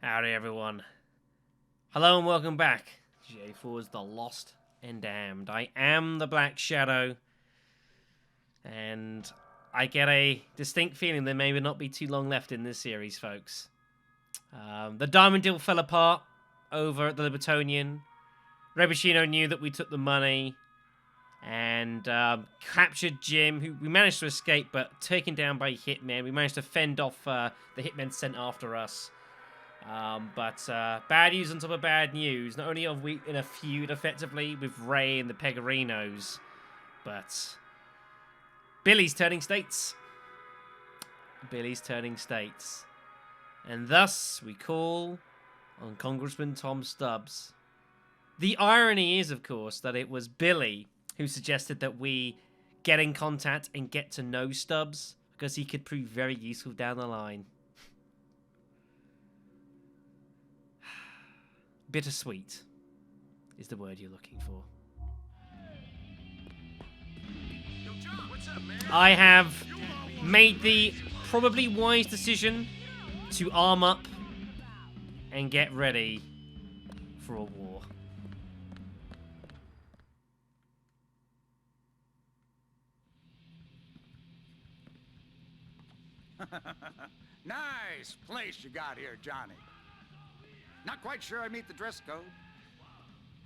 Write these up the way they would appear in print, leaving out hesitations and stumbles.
Howdy everyone. Hello and welcome back. GTA4's The Lost and Damned. I am the Black Shadow. And I get a distinct feeling there may not be too long left in this series, folks. The diamond deal fell apart over at the Libertonian. Rebishino knew that we took the money and captured Jim, who we managed to escape but taken down by hitmen. We managed to fend off the hitmen sent after us. But bad news on top of bad news. Not only are we in a feud, effectively, with Ray and the Pegorinos, but Billy's turning states. Billy's turning states. And thus, we call on Congressman Tom Stubbs. The irony is, of course, that it was Billy who suggested that we get in contact and get to know Stubbs, because he could prove very useful down the line. Bittersweet is the word you're looking for. Yo, John, what's up, man? I have made the probably wise decision to arm up and get ready for a war. Nice place you got here, Johnny. Not quite sure I meet the dress code,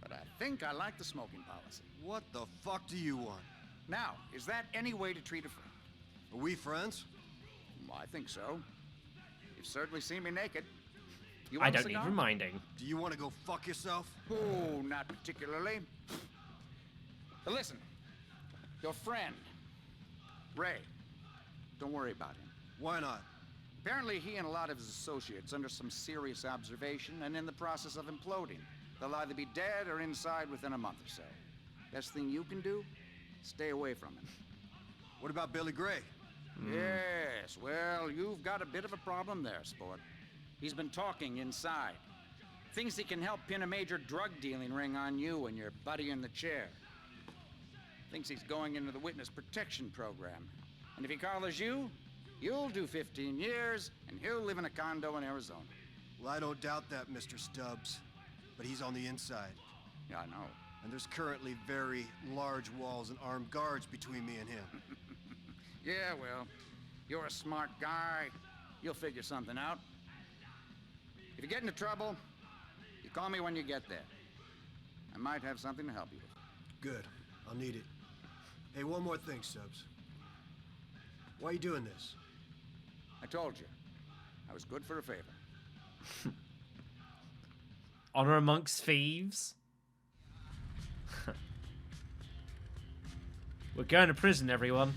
but I think I like the smoking policy. What the fuck do you want? Now, is that any way to treat a friend? Are we friends? Well, I think so. You've certainly seen me naked. You I want a don't need cigar? reminding. Do you want to go fuck yourself? Oh, not particularly. But listen, your friend, Ray, don't worry about him. Why not? Apparently, he and a lot of his associates under some serious observation and in the process of imploding. They'll either be dead or inside within a month or so. Best thing you can do, stay away from him. What about Billy Gray? Yes, well, you've got a bit of a problem there, sport. He's been talking inside. Thinks he can help pin a major drug dealing ring on you and your buddy in the chair. Thinks he's going into the witness protection program. And if he collars you, you'll do 15 years, and he'll live in a condo in Arizona. Well, I don't doubt that, Mr. Stubbs. But he's on the inside. Yeah, I know. And there's currently very large walls and armed guards between me and him. Yeah, well, you're a smart guy. You'll figure something out. If you get into trouble, you call me when you get there. I might have something to help you with. Good. I'll need it. Hey, one more thing, Stubbs. Why are you doing this? I told you. I was good for a favor. Honor amongst thieves? We're going to prison, everyone.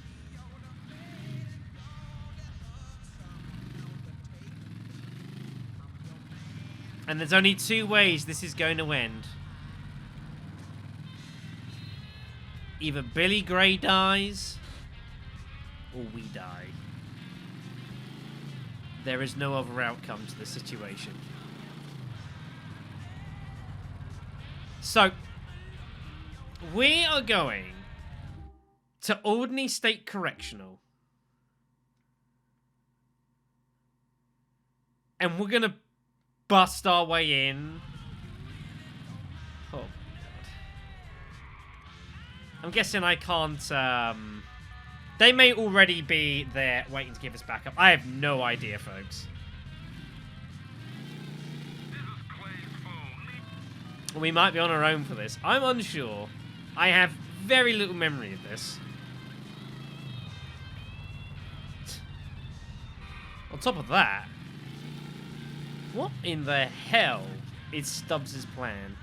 And there's only two ways this is going to end. Either Billy Gray dies, or we die. There is no other outcome to the situation. So, we are going to Alderney State Correctional. And we're going to bust our way in. Oh, God. I'm guessing I can't, They may already be there waiting to give us backup. I have no idea, folks. We might be on our own for this. I'm unsure. I have very little memory of this. On top of that, what in the hell is Stubbs' plan?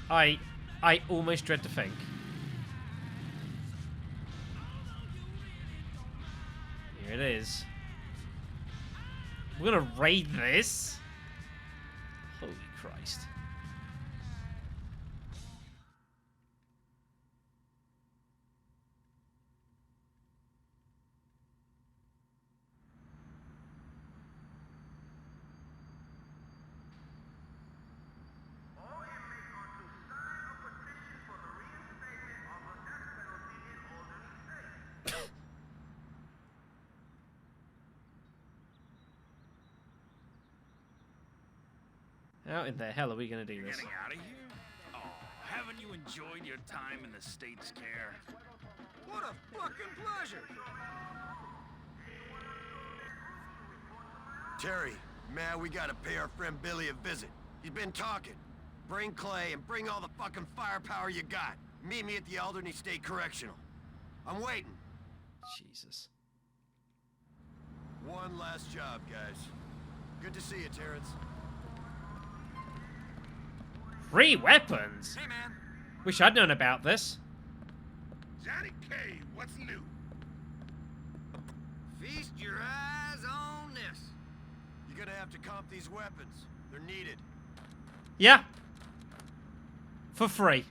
I almost dread to think. Here it is. We're gonna raid this? Holy Christ. All inmates are to sign a petition for the reinstatement of the death penalty in Alderney State. How in the hell are we going to do this? Getting out of here? Oh, haven't you enjoyed your time in the state's care? What a fucking pleasure! Terry, man, we gotta pay our friend Billy a visit. He's been talking. Bring Clay and bring all the fucking firepower you got. Meet me at the Alderney State Correctional. I'm waiting. Jesus. One last job, guys. Good to see you, Terrence. 3 weapons? Hey, man. Wish I'd known about this. Johnny K, what's new? Feast your eyes on this. You're gonna have to comp these weapons. They're needed. Yeah. For free.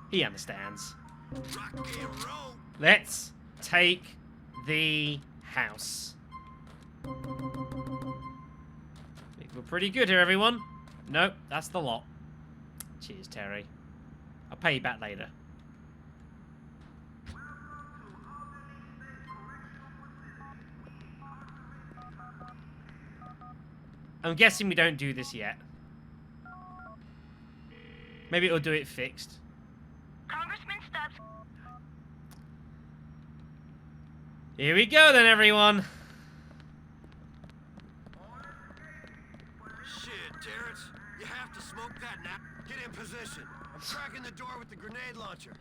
He understands. Rock and roll. Let's take the house. We're pretty good here, everyone. Nope, that's the lot. Cheers, Terry. I'll pay you back later. I'm guessing we don't do this yet. Maybe it'll do it fixed. Congressman Stubbs. Here we go then, everyone. Shit, Terrence. You have to smoke that now. Get in position. I'm cracking the door with the grenade launcher.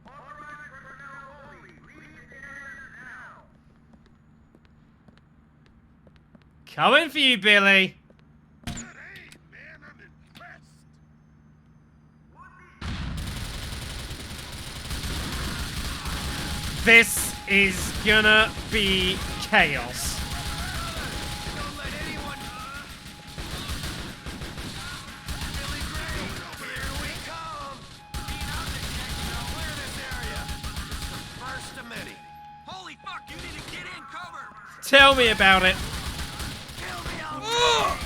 All right, personnel only. Leave the area now. Coming for you, Billy. Good aim, man. I'm impressed. This is gonna be chaos. Don't let anyone... Billy Gray, here we come! Clear this area. It's the first of many. Holy fuck, you need to get in cover! Tell me about it. Kill me all Ugh.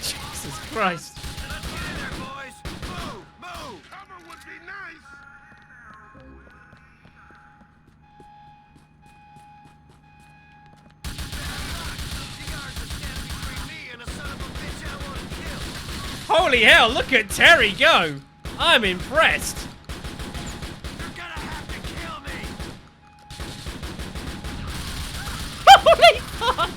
Jesus Christ. Let's get in there, boys. Move, move. Cover would be nice. Cigars are standing between me and a son of a bitch I want to kill. Holy hell, look at Terry go. I'm impressed. You're gonna have to kill me. Holy fuck.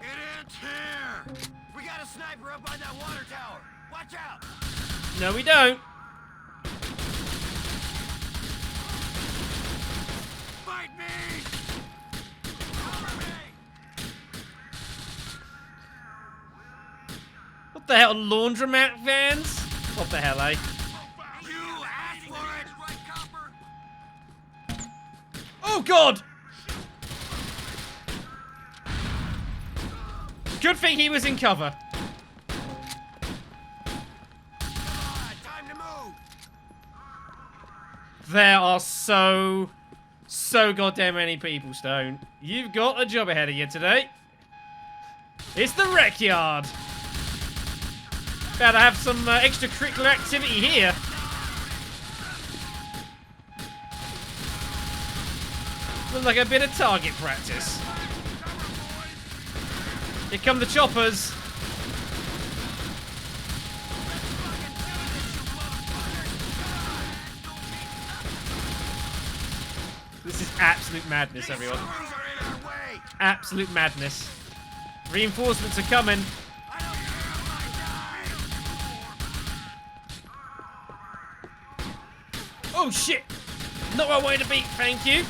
It ends here. We got a sniper up on that water tower. Watch out. No, we don't. Fight me. Cover me. What the hell, laundromat vans? What the hell, eh? You asked for it. Right, copper? Oh, God! Good thing he was in cover. Come on, time to move. There are so goddamn many people, Stone. You've got a job ahead of you today. It's the rec yard. Better have some extracurricular activity here. Looks like a bit of target practice. Here come the choppers. This is absolute madness, everyone. Screws are in our way. Absolute madness. Reinforcements are coming. I don't care if I die. Oh shit! Not where I wanted to be, thank you.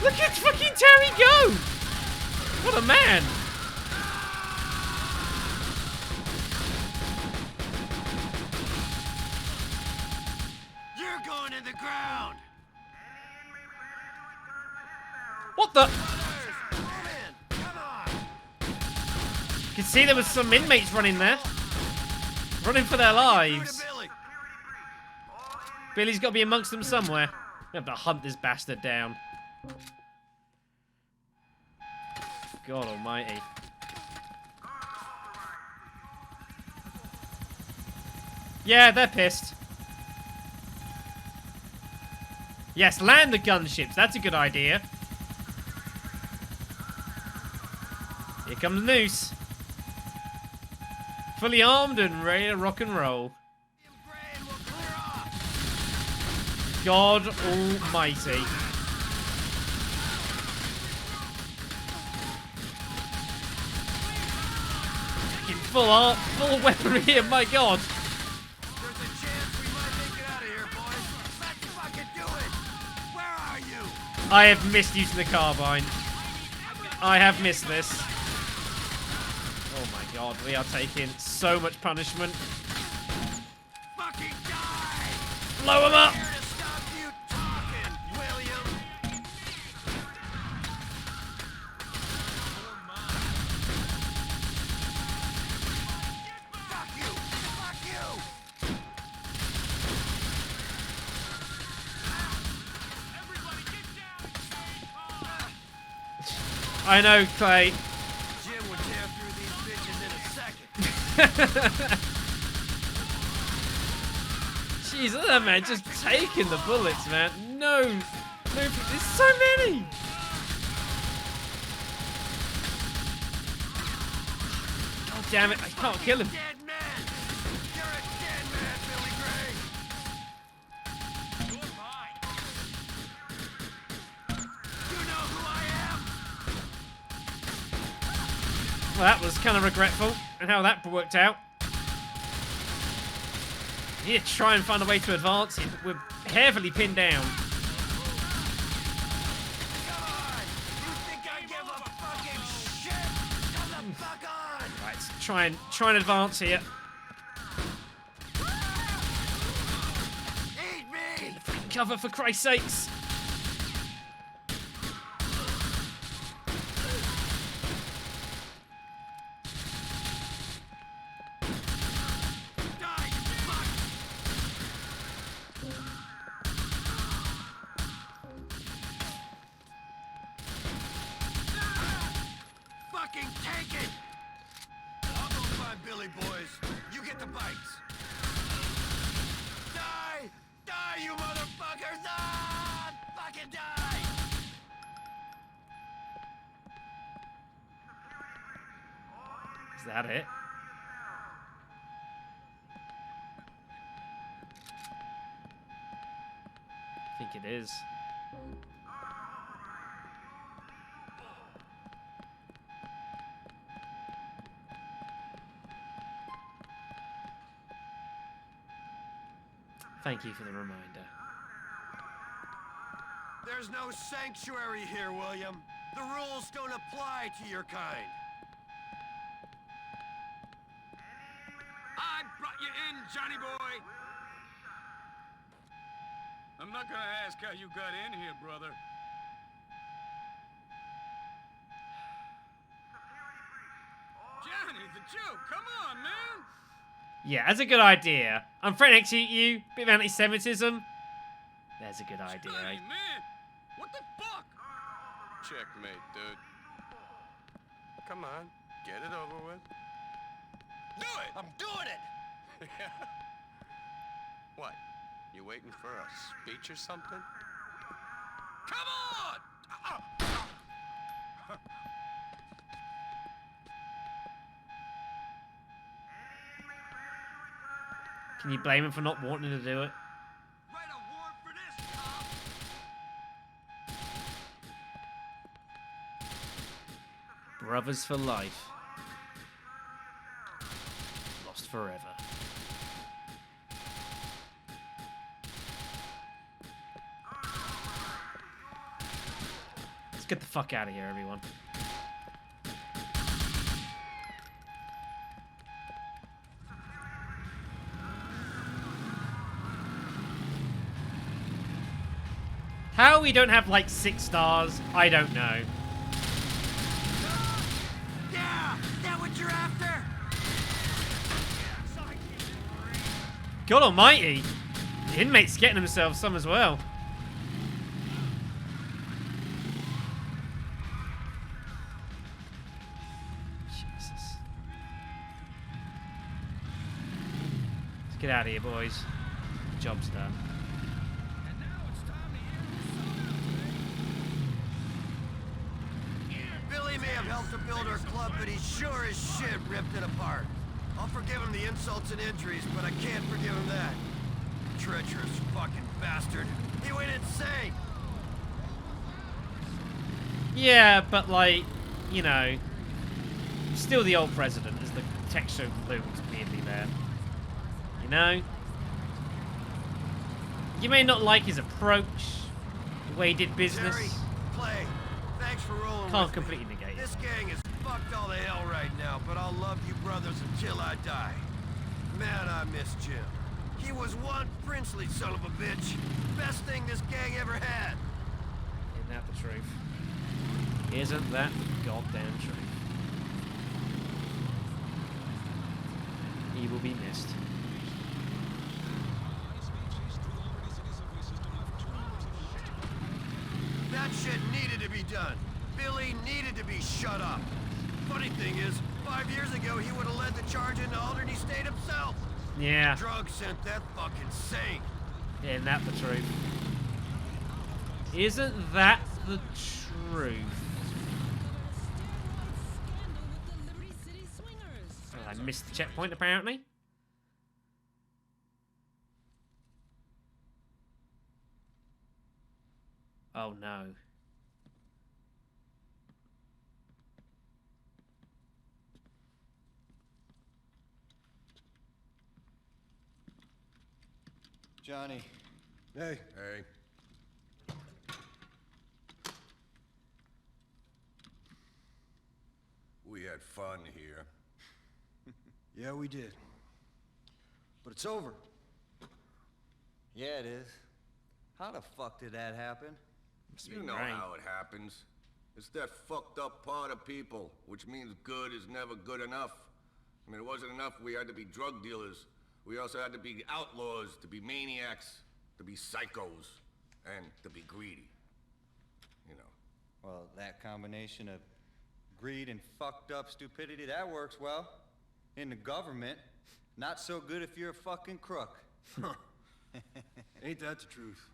Look at fucking Terry go! What a man! You're going in the ground. What the? Move in. Come on. You can see there was some inmates running there. Running for their Through lives. to Billy. Billy's got to be amongst them somewhere. have to hunt this bastard down. God almighty. Yeah, they're pissed. Yes, land the gunships. That's a good idea. Here comes the noose. Fully armed and ready to rock and roll. God almighty. Full weaponry here, my god. There's a chance we might make it out of here, boys. Let's fucking do it. Where are you? I have missed using the carbine. I have missed this. Oh my god, we are taking so much punishment. Fucking die! Blow him up! Here to stop you talking, William. Fuck you! Fuck you! I know, Clay. Jim would tear through these bitches in a second. Jeez, look at that man just taking the bullets, man. No, there's so many. God damn it, I can't kill him. Dead man! You're a dead man, Billy Gray! You're mine! You know who I am? Well, that was kind of regretful, and how that worked out. We need to try and find a way to advance it, but we're heavily pinned down. Come on! You think I give a fucking shit? Come the fuck on! Right, let's try and advance here. Eat me! Cover for Christ's sakes. Die, you fuck! Fucking take it! I'll go find Billy, boys. You get the bikes. Die! Die, you motherfuckers! Ah! Fucking die! Is that it? I think it is. Thank you for the reminder. There's no sanctuary here, William. The rules don't apply to your kind. I brought you in, Johnny boy. I'm not gonna ask how you got in here, brother. Johnny, the joke. Come on, man. Yeah, that's a good idea. I'm threatening to execute you. Bit of anti-Semitism. There's a good idea. Johnny, man. What the fuck? Checkmate, dude. Come on, get it over with. Do it! I'm doing it! What? You waiting for a speech or something? Come on! Can you blame him for not wanting to do it? Write a warrant for this, cop! Brothers for life. Lost forever. Let's get the fuck out of here, everyone. How we don't have like 6 stars, I don't know. Yeah! That what you're after? God almighty! The inmates getting themselves some as well. Get out of here, boys. Job's done. Billy may have helped to build our club, but he sure as shit ripped it apart. I'll forgive him the insults and injuries, but I can't forgive him that. Treacherous fucking bastard. He went insane. Yeah, but like, you know, still the old president, as the texture looms weirdly there. You know? You may not like his approach, the way he did business. Terry, Clay, thanks for rolling Can't with completely me. negate it. This gang is fucked all to hell right now, but I'll love you brothers until I die. Man, I miss Jim. He was one princely son of a bitch. Best thing this gang ever had. Isn't that the truth? Isn't that the goddamn truth? He will be missed. That shit needed to be done. Billy needed to be shut up. Funny thing is, 5 years ago he would have led the charge into Alderney State himself. Yeah. Drugs sent that fucking saint. Isn't that the truth? Isn't that the truth? Oh, I missed the checkpoint apparently. Oh no. Johnny. Hey. Hey. We had fun here. Yeah, we did. But it's over. Yeah, it is. How the fuck did that happen? You know how it happens. It's that fucked up part of people, which means good is never good enough. I mean, it wasn't enough we had to be drug dealers. We also had to be outlaws, to be maniacs, to be psychos, and to be greedy. You know. Well, that combination of greed and fucked up stupidity, that works well. In the government, not so good if you're a fucking crook. Ain't that the truth?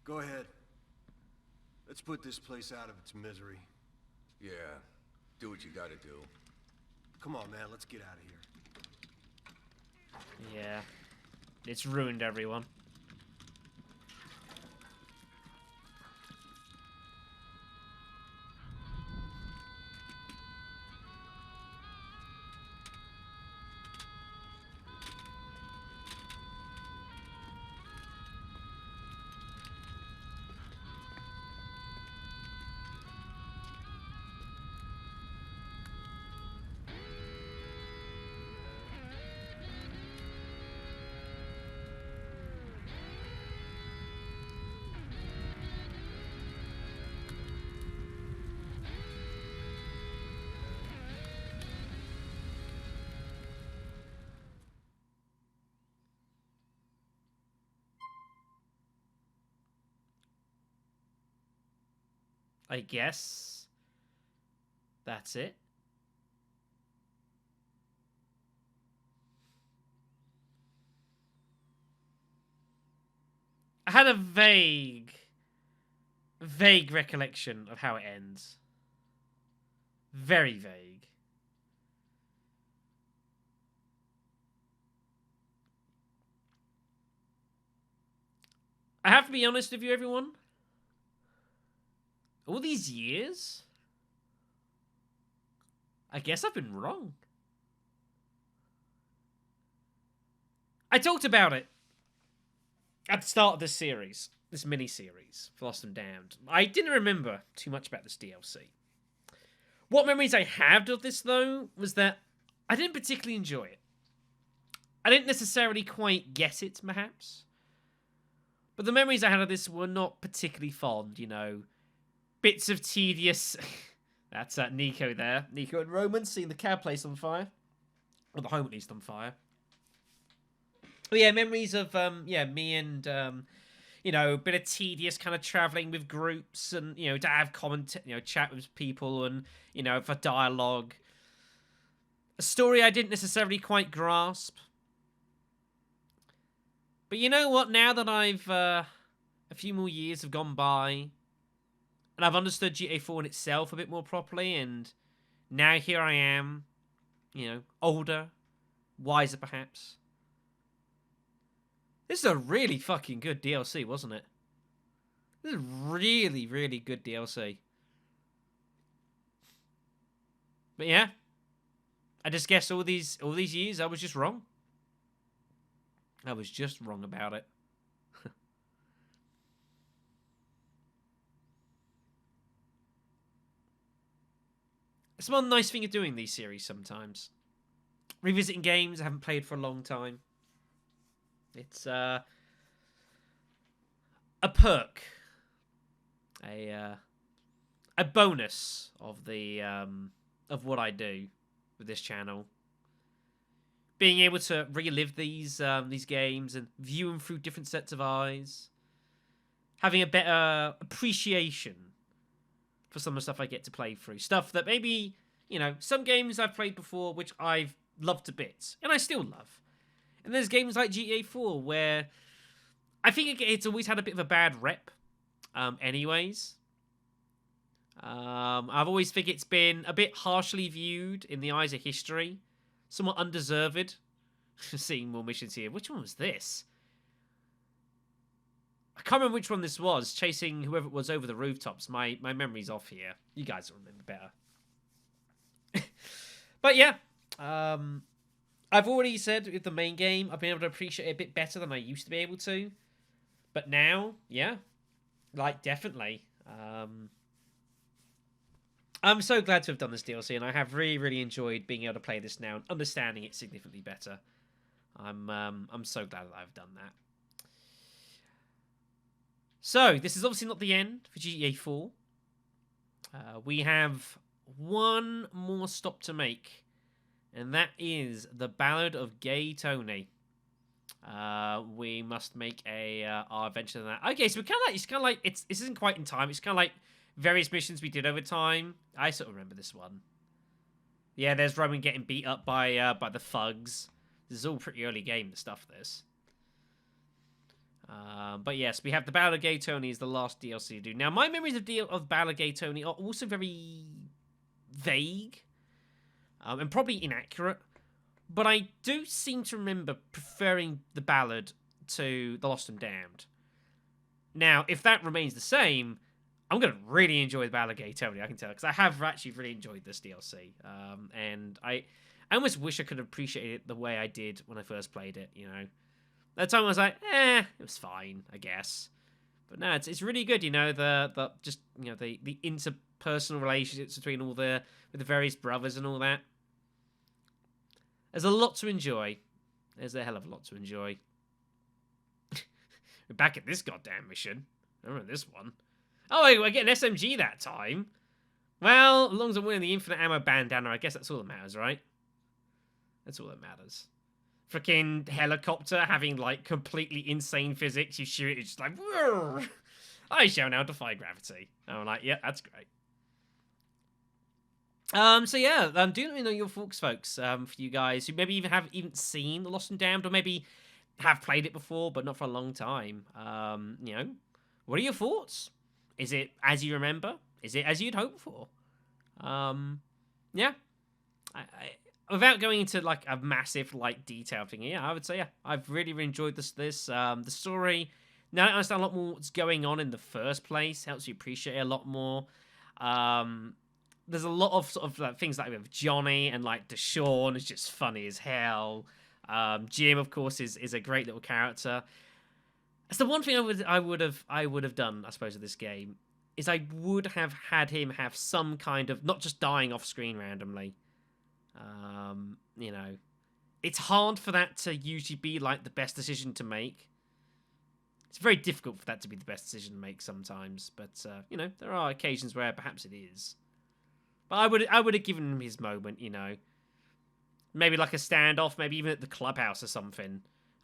Go ahead. Let's put this place out of its misery. Yeah, do what you gotta do. Come on, man, let's get out of here. Yeah. It's ruined everyone. I guess that's it. I had a vague recollection of how it ends. Very vague. I have to be honest with you, everyone. All these years, I guess I've been wrong. I talked about it at the start of this series, this mini-series, for Lost and Damned. I didn't remember too much about this DLC. What memories I had of this, though, was that I didn't particularly enjoy it. I didn't necessarily quite get it, perhaps. But the memories I had of this were not particularly fond, you know. Bits of tedious... That's Nico there. Nico and Roman seeing the cab place on fire. Or the home at least on fire. But yeah, memories of, me and, you know, a bit of tedious kind of travelling with groups and, you know, to have chat with people and, you know, for dialogue. story I didn't necessarily quite grasp. But you know what? Now that I've a few more years have gone by, and I've understood GTA4 in itself a bit more properly, and now here I am, you know, older, wiser perhaps. This is a really fucking good DLC, wasn't it? This is really, really good DLC. But yeah, I just guess all these years I was just wrong. I was just wrong about it. It's one nice thing of doing these series sometimes. Revisiting games I haven't played for a long time. It's a perk, a bonus of the of what I do with this channel. Being able to relive these games and view them through different sets of eyes, having a better appreciation for some of the stuff I get to play through. Stuff that maybe, you know, some games I've played before which I've loved to bits, and I still love. And there's games like GTA4 where I think it's always had a bit of a bad rep, anyways. I've always think it's been a bit harshly viewed in the eyes of history. Somewhat undeserved. Seeing more missions here. Which one was this? I can't remember which one this was. Chasing whoever it was over the rooftops. My memory's off here. You guys will remember better. But yeah. I've already said with the main game, I've been able to appreciate it a bit better than I used to be able to. But now, yeah. Like, definitely. I'm so glad to have done this DLC, and I have really, really enjoyed being able to play this now and understanding it significantly better. I'm so glad that I've done that. So, this is obviously not the end for GTA 4. We have one more stop to make, and that is the Ballad of Gay Tony. We must make our adventure in that. Okay, so this isn't quite in time. It's kind of like various missions we did over time. I sort of remember this one. Yeah, there's Roman getting beat up by the thugs. This is all pretty early game stuff, this. But yes, we have the Ballad of Gay Tony is the last DLC to do. Now, my memories of Ballad of Gay Tony are also very vague. And probably inaccurate. But I do seem to remember preferring the Ballad to The Lost and Damned. Now, if that remains the same, I'm going to really enjoy the Ballad of Gay Tony, I can tell. Because I have actually really enjoyed this DLC. And I almost wish I could appreciate it the way I did when I first played it, you know. At the time I was like, it was fine, I guess. But no, it's really good, you know, the interpersonal relationships between with the various brothers and all that. There's a lot to enjoy. There's a hell of a lot to enjoy. We're back at this goddamn mission. I remember this one. Oh, I get an SMG that time. Well, as long as I'm winning the infinite ammo bandana, I guess that's all that matters, right? That's all that matters. Freaking helicopter having, like, completely insane physics. You shoot it, it's just like, whoa! I shall now defy gravity. And I'm like, yeah, that's great. So yeah, do let me know your thoughts, folks, for you guys who maybe even seen The Lost and Damned, or maybe have played it before, but not for a long time. You know, what are your thoughts? Is it as you remember? Is it as you'd hoped for? Yeah. Without going into, like, a massive, like, detail thing, yeah, I would say, yeah, I've really, really enjoyed this. The story, now I understand a lot more what's going on in the first place, helps you appreciate it a lot more. There's a lot of sort of like, things like with Johnny and like Deshawn is just funny as hell. Jim, of course, is a great little character. It's the one thing I would have done, I suppose, with this game is I would have had him have some kind of not just dying off screen randomly. You know, it's hard for that to usually be like the best decision to make. It's very difficult for that to be the best decision to make sometimes, but you know, there are occasions where perhaps it is. But I would have given him his moment, you know. Maybe like a standoff, maybe even at the clubhouse or something.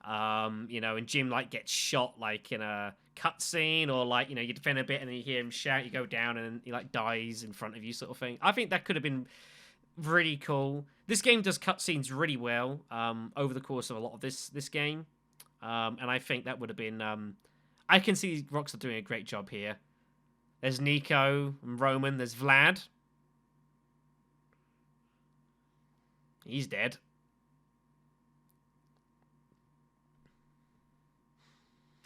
You know, and Jim like gets shot like in a cutscene, or like, you know, you defend a bit and then you hear him shout, you go down and he like dies in front of you, sort of thing. I think that could have been really cool. This game does cutscenes really well over the course of a lot of this game. And I think that would have been... I can see Rockstar doing a great job here. There's Nico and Roman. There's Vlad. He's dead.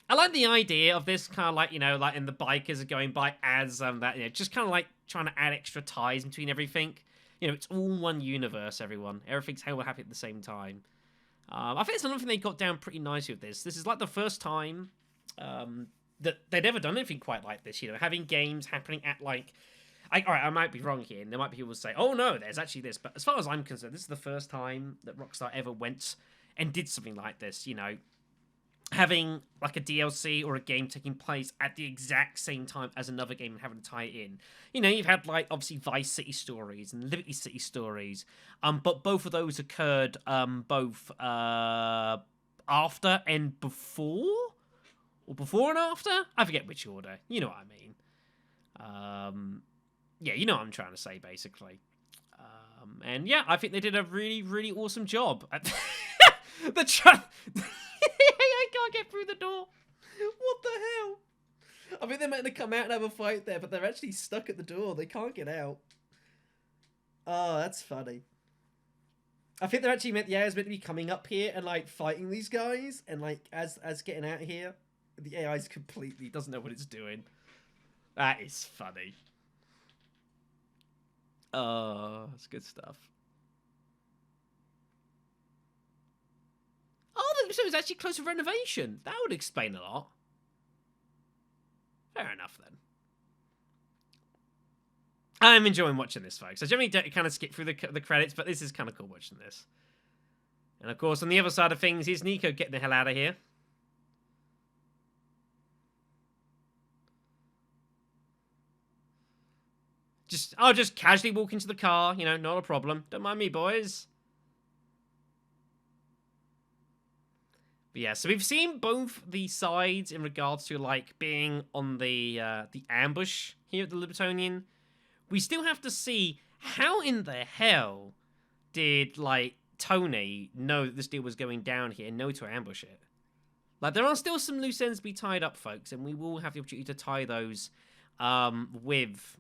I like the idea of this kind of like, you know, like in the bikers are going by as that, you know, just kind of like trying to add extra ties between everything. You know, it's all one universe, everyone. Everything's hella happy at the same time. I think it's another thing they got down pretty nicely with this. This is like the first time that they'd ever done anything quite like this, you know, having games happening at like... Alright, I might be wrong here, and there might be people who say, oh no, there's actually this. But as far as I'm concerned, this is the first time that Rockstar ever went and did something like this, you know. Having like a DLC or a game taking place at the exact same time as another game and having to tie it in. You know, you've had like obviously Vice City stories and Liberty City stories, but both of those occurred both after and before, or before and after. I forget which order. You know what I mean. Yeah, you know what I'm trying to say basically. And yeah, I think they did a really, really awesome job. I can't get through the door. What the hell? I think they're meant to come out and have a fight there, but they're actually stuck at the door. They can't get out. Oh, that's funny. I think they're actually meant, the AI's meant to be coming up here and like fighting these guys, and like as getting out here, the AI's completely doesn't know what it's doing. That is funny. Oh, that's good stuff. Oh, so it was actually close to renovation. That would explain a lot. Fair enough, then. I'm enjoying watching this, folks. I generally kind of skip through the credits, but this is kind of cool watching this. And, of course, on the other side of things, here's Nico getting the hell out of here. I'll just casually walk into the car, you know, not a problem. Don't mind me, boys. But yeah, so we've seen both the sides in regards to, like, being on the ambush here at the Libertonian. We still have to see how in the hell did, like, Tony know that this deal was going down here and know to ambush it. Like, there are still some loose ends to be tied up, folks, and we will have the opportunity to tie those with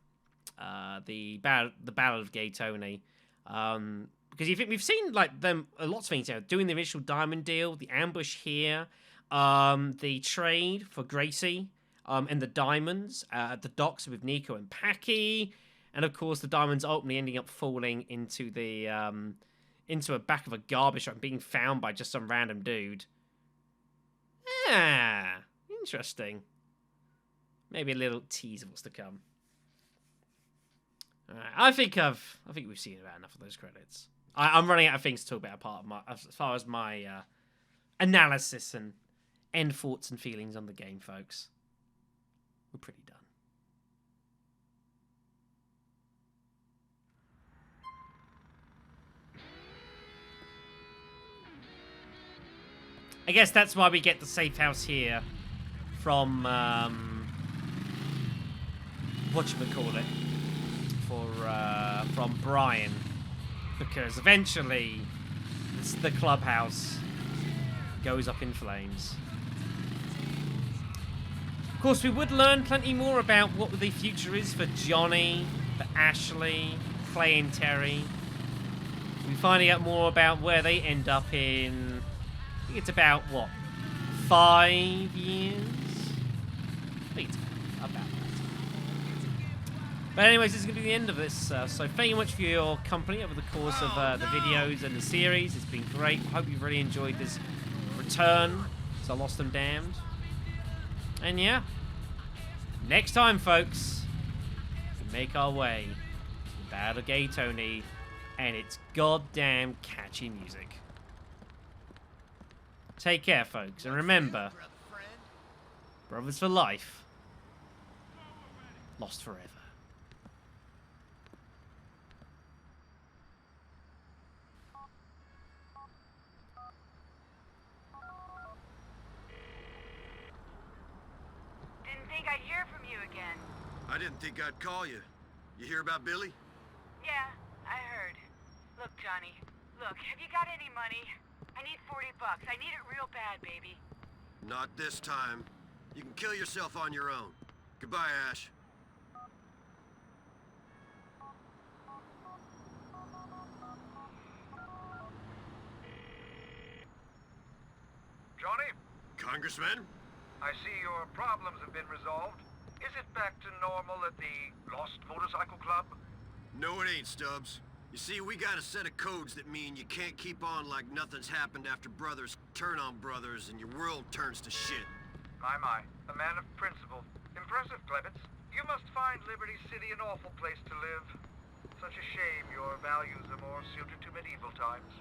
the Battle of Gay Tony. Because you think we've seen like them lots of things, you know, doing the initial diamond deal, the ambush here, the trade for Gracie, and the diamonds at the docks with Nico and Packy, and of course the diamonds ultimately ending up falling into the into a back of a garbage truck and being found by just some random dude. Ah, interesting. Maybe a little tease of what's to come. All right, I think we've seen about enough of those credits. I'm running out of things to talk about as far as my analysis and end thoughts and feelings on the game, folks. We're pretty done. I guess that's why we get the safe house here from whatchamacallit from Brian. Because eventually, the clubhouse goes up in flames. Of course, we would learn plenty more about what the future is for Johnny, for Ashley, Clay and Terry. We're finding out more about where they end up in, I think it's about, what, 5 years? I think it's about that. But anyways, this is going to be the end of this. So thank you much for your company over the course of the videos and the series. It's been great. I hope you've really enjoyed this return to Lost and Damned. And yeah, next time, folks, we make our way to the Battle of Gay Tony and its goddamn catchy music. Take care, folks, and remember, brothers for life, lost forever. I didn't think I'd call you. You hear about Billy? Yeah, I heard. Look, Johnny, Look, have you got any money? I need $40. I need it real bad, baby. Not this time. You can kill yourself on your own. Goodbye, Ash. Johnny, Congressman? I see your problems have been resolved. Is it back to normal at the Lost Motorcycle Club? No, it ain't, Stubbs. You see, we got a set of codes that mean you can't keep on like nothing's happened after brothers turn on brothers and your world turns to shit. My. A man of principle. Impressive, Klebitz. You must find Liberty City an awful place to live. Such a shame your values are more suited to medieval times.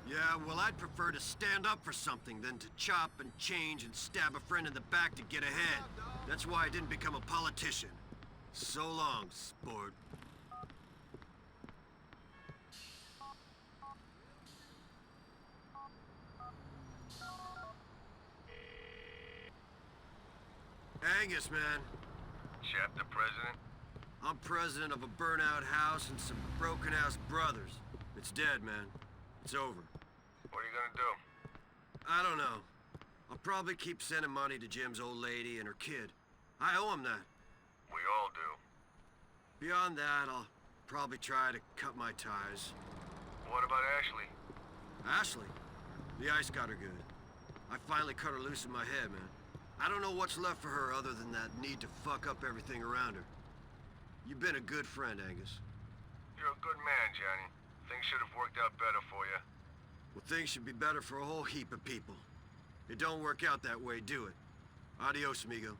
Yeah, well, I'd prefer to stand up for something than to chop and change and stab a friend in the back to get ahead. That's why I didn't become a politician. So long, sport. Angus, man. Chapter president? I'm president of a burnout house and some broken-ass brothers. It's dead, man. It's over. What are you gonna do? I don't know. I'll probably keep sending money to Jim's old lady and her kid. I owe him that. We all do. Beyond that, I'll probably try to cut my ties. What about Ashley? Ashley? The ice got her good. I finally cut her loose in my head, man. I don't know what's left for her other than that need to fuck up everything around her. You've been a good friend, Angus. You're a good man, Johnny. Things should have worked out better for you. Well, things should be better for a whole heap of people. It don't work out that way, do it? Adios, amigo.